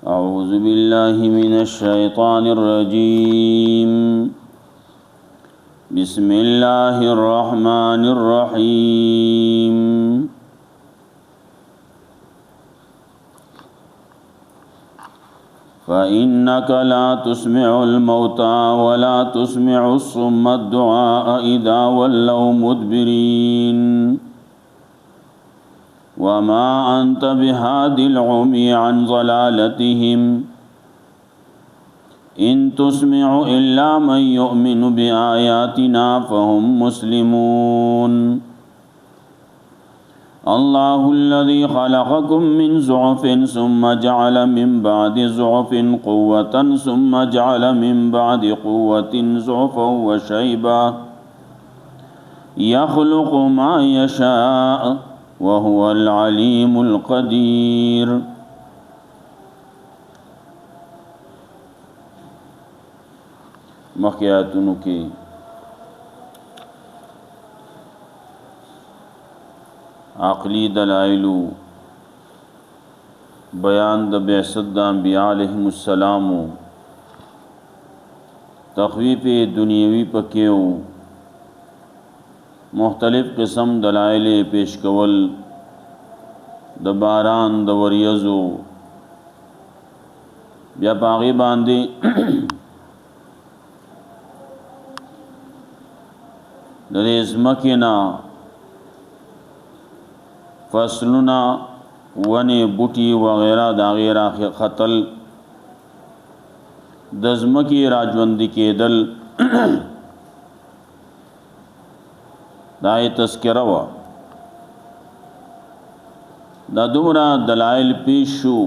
أعوذ بالله من الشيطان الرجيم بسم الله الرحمن الرحيم فإنك لا تسمع الموتى ولا تسمع الصم الدعاء إذا ولوا مدبرين وما أنت بهاد العمي عن ضلالتهم إن تسمع إلا من يؤمن بآياتنا فهم مسلمون الله الذي خلقكم من ضعف ثم جعل من بعد ضعف قوة ثم جعل من بعد قوة ضعفا وشيبا يخلق ما يشاء وهو العليم القدير مخیاتونو کې عقلی دلائل بیان د بعثت د انبیاء علیهم السلام تخویف دنیوی پکېو مختلف قسم دلائل پیش کول د باران د وریځو بیا باغی باندې د ازمکینا فصلنا ونی بوټي وغیرہ دا غیره خطل د ازمکی راجوند کېدل دای تذکرہ وا دا دومره دلائل پیش شو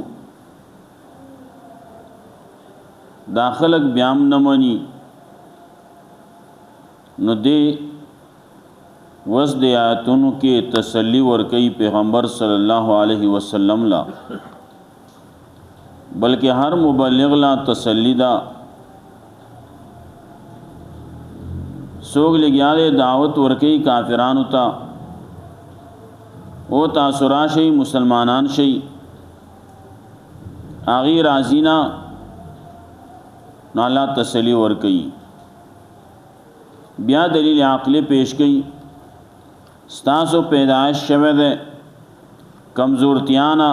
داخلك بیام نمانی نو دی وز دی آیاتونو کې تسلی ورکی پیغمبر صلی الله علیه وسلم لا بلکہ ہر مبلغ لا تسلی دا سوگ لگیارے دعوت ورکی کافرانو تا او تاثرا شئی مسلمانان شئی آغی رازینا نالا تسلی ورکی بیا دلیل عقلی پیش کی ستاسو پیدائش شوه ده کمزورتیانا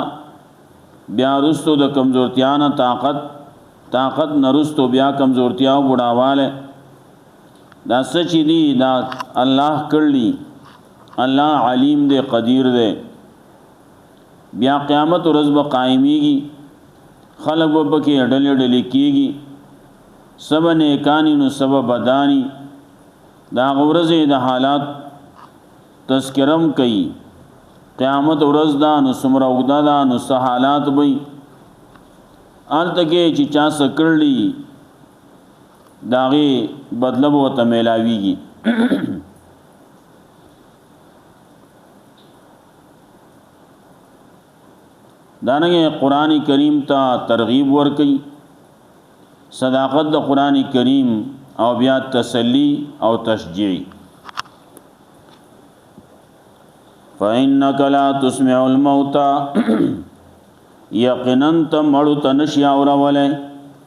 بیا رستو د کمزورتیانا طاقت نرستو بیا کمزورتیاو بڑاواله دا سچی دی دا اللہ کرلی اللہ علیم دے قدیر دے بیا قیامت و رزب قائمی گی خلق ببکی اڈلی اڈلی کی گی سب نیکانی نو سب بدانی دا غورز دا حالات تذکرم کئی قیامت و رز دا نو سمر اگدا دا نو سحالات بئی آل تکے چی چا سکرلی داغی بدلب و تمیلاوی گی دانگے قرآن کریم تا ترغیب ورکی صداقت دا قرآن کریم او بیا تسلی او تشجیع فَإِنَّكَ لَا تُسْمِعُ الْمَوْتَى یقناً تمڑو تنشی آورولے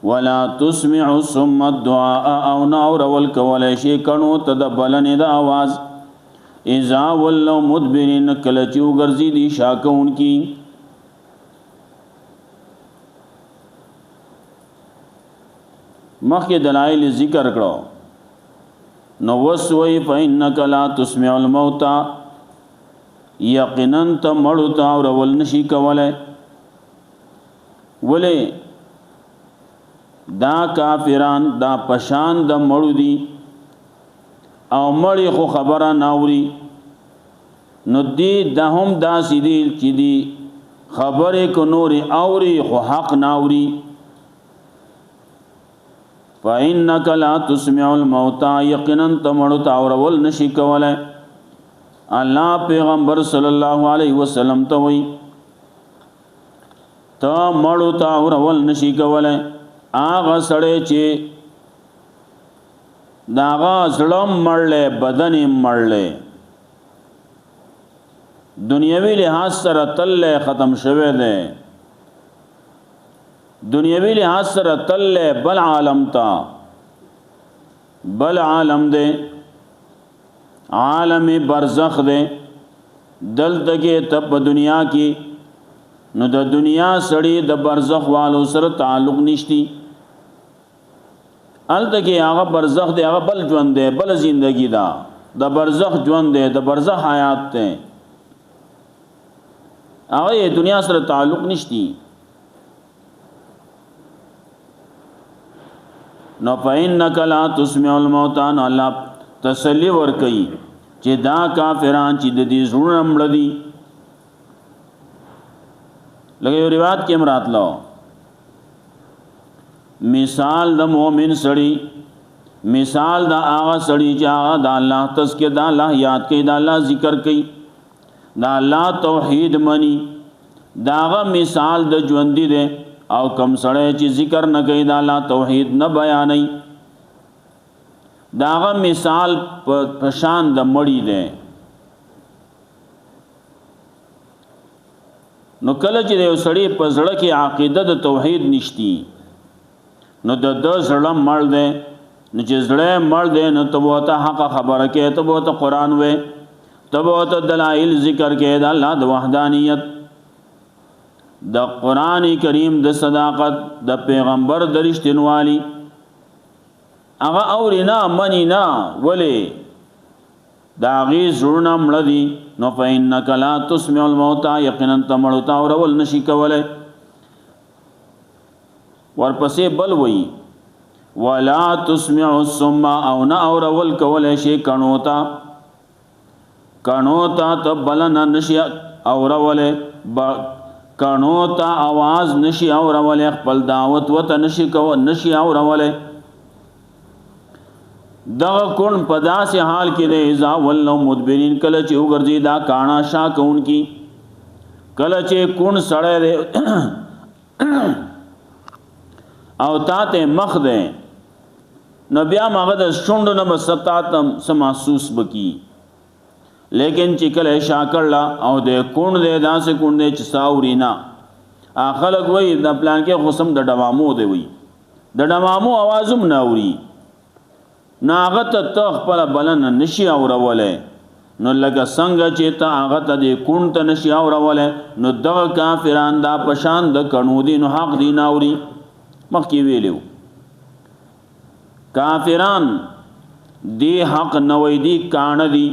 ولا تسمع الصم الدعاء او ناور والکول شی کنو تدبلن دا آواز اذا ولو مدبرین کلچیو گرزی دی شاکون کی مخی دلائل ذکر کرو نوسوئی فإنک لا تسمع الموتا یقناً تمڑو تاور والنشی کولے ولے دا کافران دا پشان دا مړو دي او مړی خو خبره ناوري نو دی دا هم دا سیدی چې دی خبره کو نوري اوري خو حق ناوري فإنك لا تسمع الموتى یقینا تمړو تاور ول نشي کوله الله پیغمبر صلی الله علیه وسلم ته وی تا مړو تاور ول نشي کوله آغا سڑے چے داغا زړم مړلې بدن مړلې دنیوي لحاظ سره تل ختم شوه دی دنیوي لحاظ سره تل بل عالم تا بل عالم دی عالم برزخ دی دلته کې تب دنیا کې نو د دنیا سړی د برزخ والو سره تعلق نشتی الته کې هغه برزخ دی هغه بل ژوند دی بل زندگی دا د برزخ ژوند دی د برزخ حیات دی هغه دنیا سره تعلق نشتی نو فإنک لا تسمع الموتى الله تسلی ور کوي چې دا کافران چې د دې زړه مړ دي لکه یو روایت کې امرات لو مثال د مؤمن سړی مثال د هغه سړی چې هغه د الله تذکر د الله یاد کوي د الله ذکر کوي د الله توحید مني داغه مثال د ژوندۍ دی او کم سړی چې ذکر نه کوي د الله توحید نه بیانوي داغه مثال په شان د مړی دی نو کله چې یو سړی په زړه کې عقیده د توحید نشتی نو د زړه مړ دی نو چې زړه مړ دی نو ته وته حق خبره کې ته وته قران وې ته وته دلایل ذکر کې د الله د وحدانیت د قران کریم د صداقت د پیغمبر د رښتینوالي هغه اورینا منینا ولی دا غي زړه مړ دی نو فإنک لا تسمع الموتى یقینا تمړتا اور ول نشي کوله ورپسې بل وی ولا تسمع الصم او نه اور ول کوله شي کڼوتا تبلن نشي اور ول کڼوتا आवाज نشي اور ول خپل دعوت وته نشي کو نشي اور ول دغه کون پداس حال کې د اذا ولو مدبرین کله چې وګرځي دا کانا شا کون کی کله چې کون سړی دی او تاته مخ دی نو بیا ماغه د شوندو نه ستاتم محسوس بکی لیکن چې کله شا کړلا او د کون دی داسې کون دی چې ساورینا اخلق وای د پلان کې قسم د ډوامو دی وای د ډوامو आवाजم ناوري ناغت ته خپل بلن نشي اوروله نو لکه څنګه چې ته هغه ته د کون ته نشي اوروله نو دغه کافران دا پشان د قانوني نو حق دی ناوري مخکې ویلو کافران دی حق نوې دی کان دی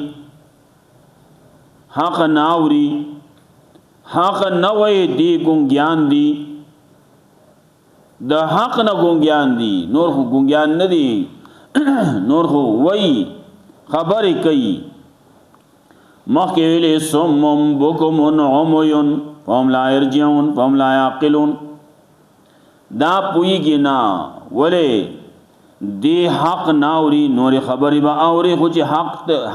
حق ناوري حق نوې دی ګونګیان دی د حق نه ګونګیان دی نور خو ګونګیان نه دی نور خو وای خبرې کوي مخکې ویلې صمم بکم عميون فهم لا يرجعون فهم لا يعقلون دا پویږي نه ولې دی حق ناوري نور خبرې به اوري خو چې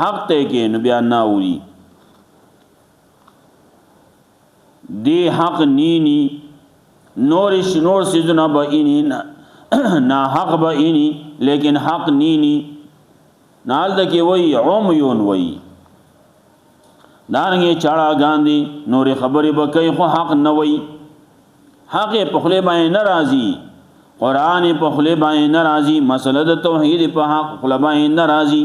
حق ته کې نو بیا ناوري دی حق نینی نور سيزونه به اني نا حق به اني لیکن حق نینی نال دکی وی عمیون وی دارنگی چاڑا گاندی نوری خبری بکی خو حق نوی حق پخلی بائی نرازی قرآن پخلی بائی نرازی مسئلہ دا توحید پا حق پخلی بائی نرازی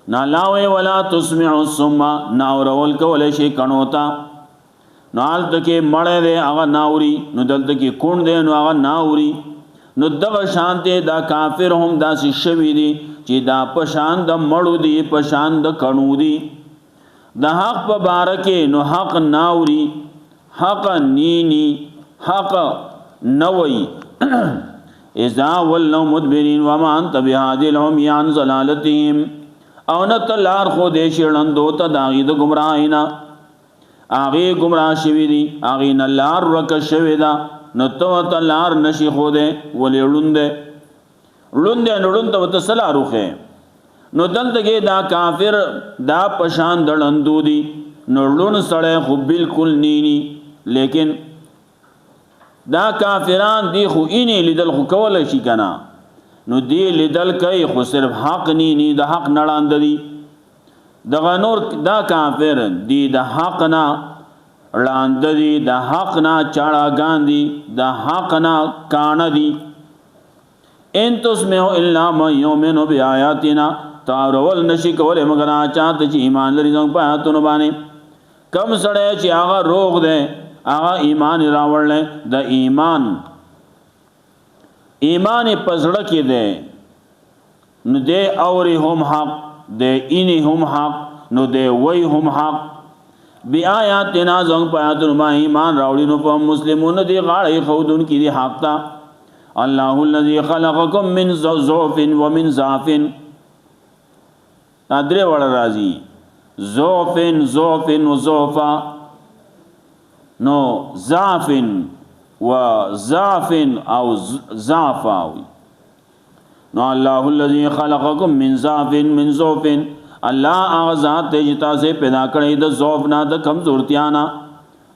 نالاوی ولا تسمع الصم ناورول کولی شی کنوتا نال تکي مړې ده هغه ناوري نو دلته کې کون ده نو هغه ناوري نو دغه شانته دا کافر هم داسې شوي دي چې دا پشان د مړو دي پشان د کڼو دي د حق په باره کې نو حق ناوري حق نینی حق نوي اذا ولوا مدبرين وما انت بهادي العمي عن ضلالتهم او نتلار خو دې شړندو ته داغي د گمراهینا آغی گمراه شوی دی آغی نلار رک شوی دا نتو تلار نشی خوده ولی لنده نلنده و تسلا روخه نو دلتگی دا کافر دا پشان دلندو دی نلن سڑے خو بالکل نینی لیکن دا کافران دی خو اینی لیدل خو کول شي کنه نو دی لیدل کوي خو صرف حق نی د حق نړاند دي دغه نور دا کافر دی د حق نه وړاند دي د حق نه چاړاګان دي د حق نه کان دي ان تسمعوا الا من يؤمن بآياتنا تاورول نشي کوله مگر چاته چې ایمان لري زموږ په آیاتونو باندې کم سړی چې هغه روغ دی هغه ایمان راوړل د ایمان پزړه کې دی نو دی اوري هم حق دی اینی هم حق نو دی وی هم حق بیا آیاتنا زموږ په آیاتونو باندې ایمان راوړي نو په مسلمون دی غاړې خودون کې دی حق تا الله الذي خلقكم من ضعف ومن ضعف ادرے وړ راځي ضعف وضعفا نو ضعف وضعف او ضعفا نو الله الذي خلقكم من ضعف الله هغه ذات چې تاسو پیدا کړی د ضعف نه د کمزورتیا نه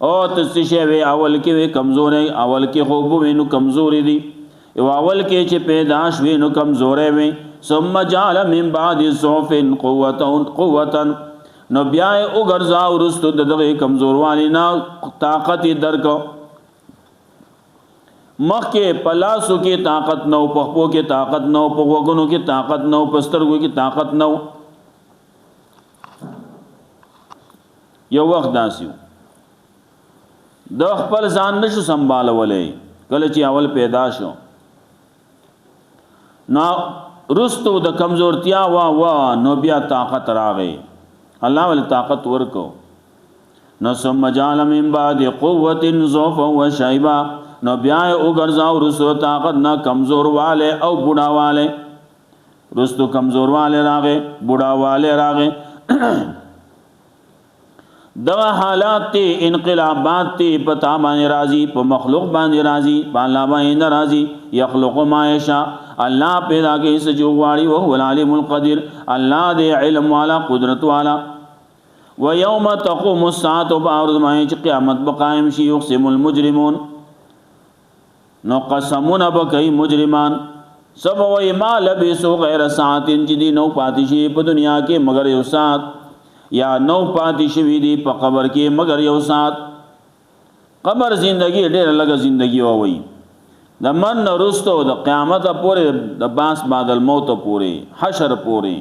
او تاسو شی اول کې کمزورې اول کې خوب وینو کمزوري دي او اول کې چې پیدا شوي نو کمزورې وي ثم جعل من بعد ضعف قوة نو بیا او ګرځا ورستو دغه کمزوروالی نه طاقت درک مخکې پلاسو کې طاقت نو پخپو کې طاقت نو پغوګونو کې طاقت نو پسترګو کې طاقت نو یو وخت داسیو د خپل ځان نشو سنبالولې کله چې اول پیدا شو نو رستو د کمزورتیا وا نو بیا طاقت راغی الله ول طاقت ورکو نو ثم جعل من بعد قوة ضعفا وشيبا نو بیا او ګرځاو رستو طاقت نه کمزور والے او بوډا والے رستو کمزور والے راغی بوډا والے راغی دغه حالات ته انقلابات ته پتا باندې راضي په مخلوق باندې راضي په الله باندې راضي يخلق ما يشاء الله پیدا کوي څه جو غواړي او هو العليم القدير الله دې علم والا قدرت والا ويوم تقوم الساعه بعرض ما چې قیامت بقائم شي يقسم المجرمون نو قسمون بکای مجرمان سب وای ما لبسو غیر ساعت جدي نو پاتشي په دنیا کې مگر یو ساعت یا نو پاتې شوی دی په قبر کې مگر یو ساعت قبر زندگی ډېر لږه زندگی وای د من رستو د قیامت پورې د باس بعد الموت پورې حشر پورې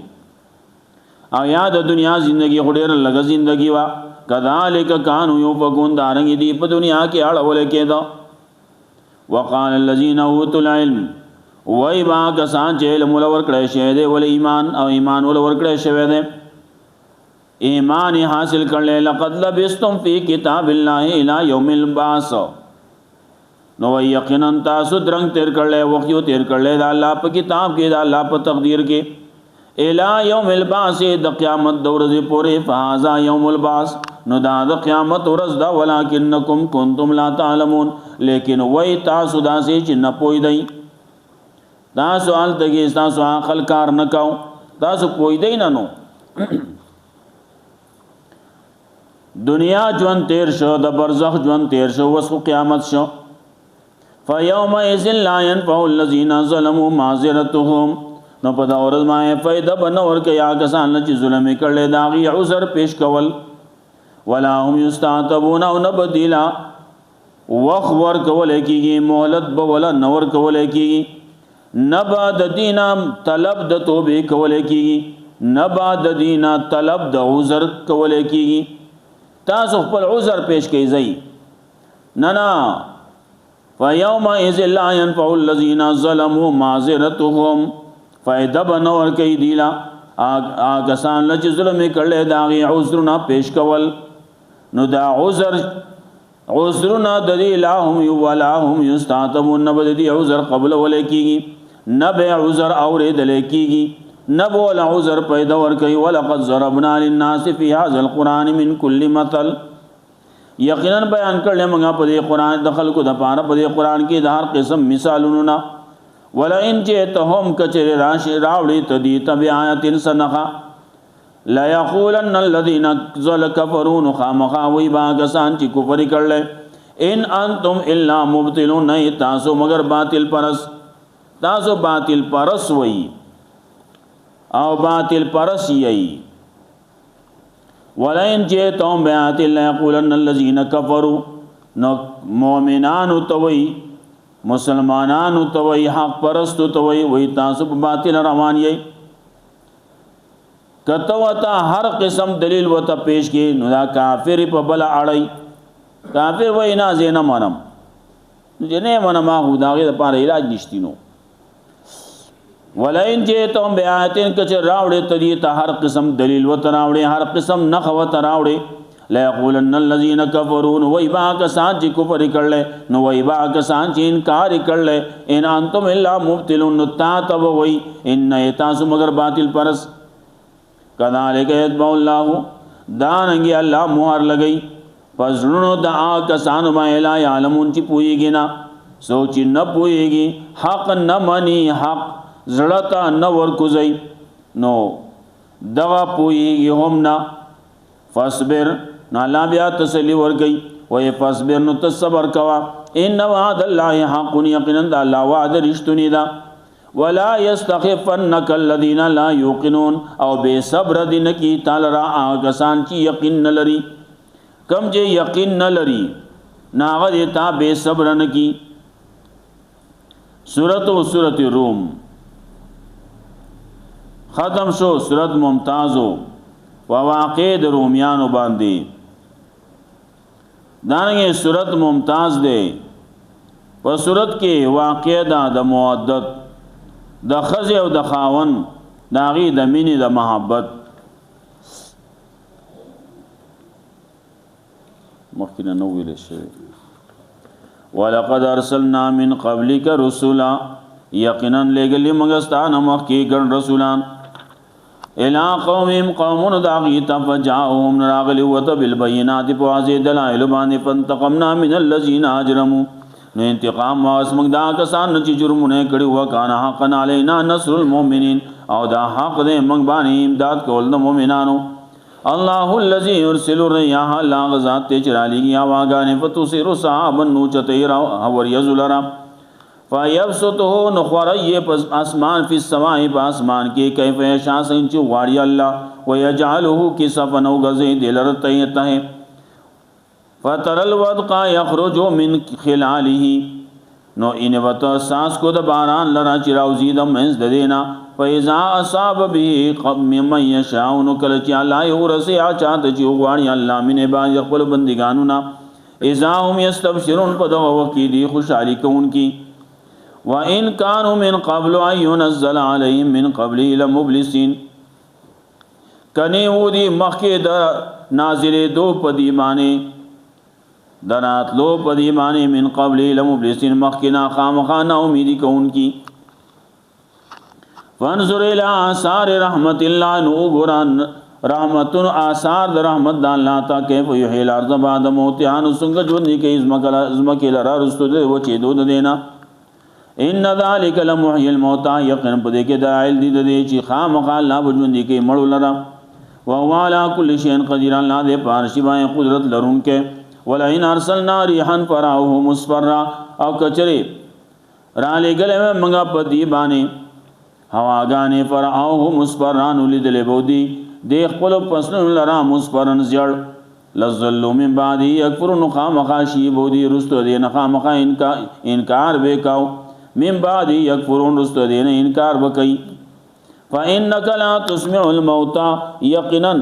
او یا د دنیا زندگی ډېر لږه زندگی وا کذالک کانوا یفقون دارنګ دی په دنیا کې اړول کېدا وقال الذين اوتوا العلم وای با کسان چې علم ولور کړی شه دی ول ایمان او ایمان ولور کړی شه دی ایمان حاصل کرلے لقد لبستم فی کتاب اللہ الى یوم البعث نو یقینا تاسو درنگ تیر کرلے وقیو تیر کرلے دا اللہ پا کتاب کے دا اللہ پا تقدیر کے الى یوم البعث دا قیامت دورزی پورے فہذا یوم البعث نو دا قیامت ورز دا ولیکنکم کنتم لا تعلمون لیکن وی تاسو دا سے چن پوئی دئی تاسو آل تکی تاسو آخل کار نکاو تاسو پوئی دئی ننو دنیا جون تیر شو د برزخ جون تیر شو وسو قیامت شو فیومئذ لا ينفع الذين ظلموا معذرتهم نو په دا ورځ باندې فائدہ بنور کې یا کسان چې ظلم کړي داغي عذر پیش کول ولا هم یستعتبون او نبدلا وخور کول کېږي مهلت به ولا نور کول کېږي نبا د دینا طلب د توبې کول کېږي نبا د دینا طلب د عذر کول کېږي تاسو خپل عذر پیش کوي زئی ننا فیومئذ لا ينفع الذين ظلموا معذرتهم فائدہ بنور کوي دیلا آگسان لچ ظلم کړي داغي عذرنا پیش کول نو دا عذرنا د دی لهم ولهم یستعتبون نبدی عذر قبل ولیکيږي نبه عذر اورید لیکيږي نبو العذر پیدا ور کوي ولقد ضربنا للناس في هذا القران من كل مثل یقینا بیان کړل موږ په دې قران د خلکو د پاره په دې قران کې د هر قسم مثالونه ولا ان جئتهم کچر راشي راوړي تدي تبعات سنخا لا يقولن الذين كفروا خامخا وي باغسان چې کفر کړل ان انتم الا مبطلون، نه تاسو مگر باطل پرس، تاسو باطل پرس وئی او باطل پرس یئی. ولئن جئتم بآیات ليقولن الذين كفروا، نو مؤمنانو توئی مسلمانانو توئی حق پرستو توئی وئی تاسو باطل روان یئی. کته وتا هر قسم دلیل وتا پیش کی نو دا کافر په بل اړای، کافر وای نه زینه منم جنې منم هغه داغه لپاره علاج نشتینو. ولئن جئتم بآیاتن کچ راوړې تدی ته هر قسم دلیل وتا راوړې، هر قسم نخ وتا راوړې، لا یقولن الذين كفروا، وای با کسان چې کفر کړل، نو وای با کسان چې انکار کړل، ان انتم الا مبطلون، تا تب وای ان تاسو مگر باطل پرس. کذالک یتبع الله، دانګي الله مہر لګئی پسونو د کسانو باندې لا علمون چې پويږي نه، سوچ نه پويږي، حق نه مني، حق زړه نه ورکوزي، نو دغه پويږي هم نه. فاصبر، نو الله بیا تسلی ورګي، وای فاصبر، نو تصبر کوا، ان وعد الله حق، یقینا د الله وعده رښتونی ده. ولا يستخفنك الذين لا يوقنون، او بے صبر دین کی تعالی را آگسان چی یقین نلری، کم جے یقین نلری ناغ دیتا بے صبر نکی. سورت روم ختم شو، سورت ممتازو وواقع د رومیانو باندی. دانگے سورت ممتاز دے، و سورت کے واقع دا د مودت د خزی او د خاون داغي د مینې د محبت. مخکې نو ویل شي ولقد ارسلنا من قبلك رسلا، یقینا لګلی موږ ستانه مخکې ګڼ رسولان، الى قومهم قومون داغي تفجاهم راغلی وت بالبينات فواضح دلائل باندې، فانتقمنا من الذين اجرموا، نو انتقام واسمک دا کسان چې جرمونه کړي وکانا حقا علینا نصر المؤمنین، او دا حق دې موږ باندې امداد کول د مؤمنانو. الله الذي يرسل الرياح، الله غزاد ته چرالیږي هواګانې، فتصير سحابا نوچتیرا اور یذلرا، فیبسطه نخوری پس اسمان فی السماء پاسمان کې، کیف یشاء سنچ واړی الله، ويجعله کسفا نو غزې دلرته، فتر الودق یخرج من خلاله، نو ان وت ساس کو د باران لرا چراوزی د منز د دینا، فاذا اصاب به قم من یشاء، نو کل چ الله ورسی اچات چ غواړي الله من عباد خپل بندگانو نا، اذا هم یستبشرون، په دغه وخت دی خوشالي کوونکی. وان كانوا من قبل ان ينزل عليهم من قبل لمبلسين، کنی ودی مخکې د نازلې دو پدیمانه درات لو پدیمانی من قبل لمبلسین، مخکنا خامخانا امیدی کون کی. فانظر الى آثار رحمت اللہ، نو گران رحمتن آثار در رحمت دا اللہ تا، کیف یحیی الارض بعد موتها، نو سنگ جوندی که ازمکی لرا رستو دے وچی دود دینا. ان ذالک لمحیی الموتا، یقین پدے کے دائل دی دے چی خامخا اللہ بجوندی که مڑو لرا. وهو علی کل شیء قدیر، اللہ دے پارشی بائیں قدرت لرون کے. ولئن ارسلنا ريحا فرعوه مصفرا، او کچری را لګلې موږ په دی باندې هواګانې، فرعوه مصفرا، ولذل بودی د خپل پسن لرا مصفرن زړ، لذلوا من بعد یکفرون، خامخاشی بودی رستو دین خامخا انکار وکاو، من بعد یکفرون رستو دین انکار وکي. فانک لا تسمع الموتى، یقینا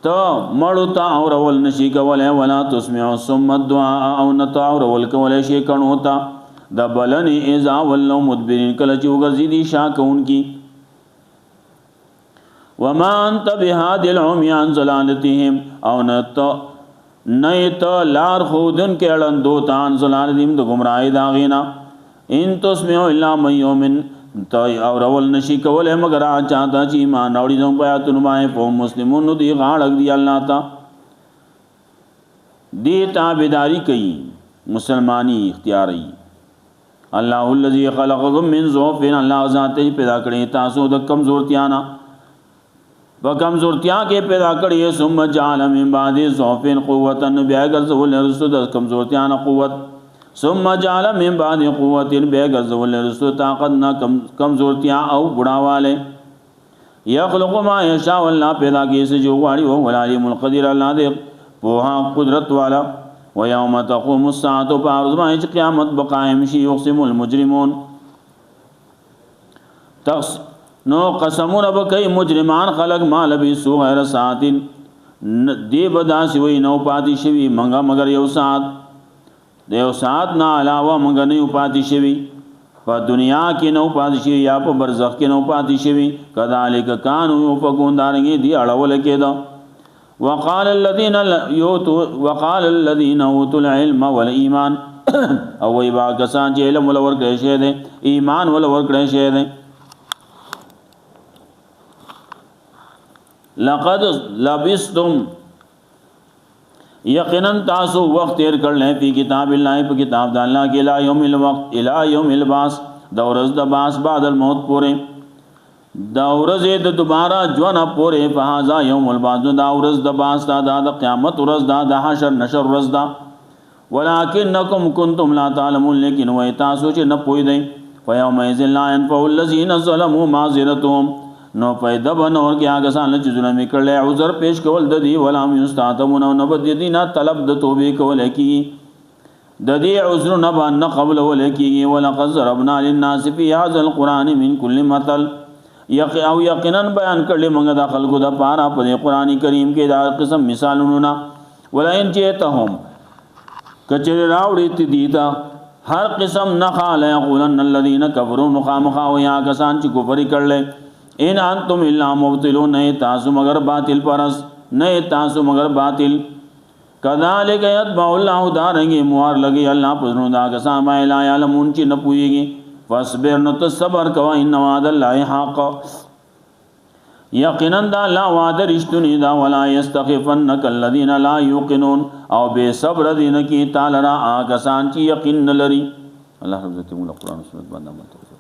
تو مړو ته اورول نشي کولای، ولا تسمع ثم الدعاء، او نتا اورول کولای شي کڼو ته د بلنې، اذا ولوا مدبرین، کله چې وګرځي دي شا کوونکی. وما انت بهادي العمي عن ضلالتهم، او نت لار خودن کې اړندو تان ضلالتهم د گمراهی داغینا. ان تسمع الا من يؤمن، تو اور اول نشی کولے مگر چاہتا چی ایمان راوڑی دوں پیاتن مائے فهم مسلمون، نو دی غاڑک دی اللہ تا دی تابداری کئی مسلمانی اختیاری. اللہ الذی خلقکم من ضعف، اللہ ذات پیدا کرے تاسو د کمزورتیانا، په کمزورتیا کې پیدا کړی ثم جعل من بعد ضعف قوة بیا ګرځول رسو د کمزورتیا نه قوت ثم جعل من بعد قوة بیا ګرځول رسو طاقت نه کمزورتیا او بډاواله یخلق ما یشاء الله پیدا کې څه جو غواړي او العلیم القدیر الله دې په قدرت والا ويوم تقوم الساعه فارض ما چې قیامت بقائم شي يقسم المجرمون نو قسمونه بکای مجرمان خلق ما لبسو غیر ساعتین دی بداسی وی نو پاتی شوی منگا مگر یو ساعت دیو ساعت نا علاوه منگا نیو پاتی شوی پا دنیا کی نو پاتی شوی یا پا برزخ کی نو پاتی شوی کذالک کانو یوفکون دارنگی دی اڑول کے دا وقال الذین اوتوا العلم والایمان او وی با کسان چه علم ولور کرشے دے ایمان ولور کرشے دے لقد لبستم یقینا تاسو وقت تیر کړل په کتاب الله په کتاب د الله کې لا یوم الوقت الی یوم الباس د ورځ د باس بعد الموت پورې د ورځ د دوباره ژوند پورې په هاذا یوم الباس د ورځ د باس د قیامت ورځ د حشر نشر ورځ د ولکنکم کنتم لا تعلمون لیکن وای تاسو چې نه پوی دی فیومئذ لا ينفع الذین ظلموا معذرتهم نو پیدا بنور کې هغه سان چې ظلم کړل عذر پیش کول د دی ولا مستعتمون نو بد دینا طلب د توبې کول کی د دې عذر نه باندې قبل ول کی ولقد ضربنا للناس في هذا القران من كل مثل او یقینا بیان کړل موږ د خلکو د پاره په قران کریم کې دا قسم مثالونه ولئن جئتهم کچره راوړي تی دا هر قسم نه خاله یقولن الذين كفروا مخامخا ويا کسان چې کفر کړل ان انتم الا مبطلون نہیں تاسو مگر باطل پرس نہیں تاسو مگر باطل کذالک یتبع الله دارنگی موار لگی اللہ پزنو دا کسان ما لا یعلمون چی نپوئیگی فاصبر نت صبر کوا ان وعد اللہ حق یقینا دا لا وعد رشتنی دا ولا یستخفنک الذین لا یوقنون او بے صبر دین کی تعالی را آکسان چی یقین لری اللہ رب عزت مولا قرآن و سنت باندې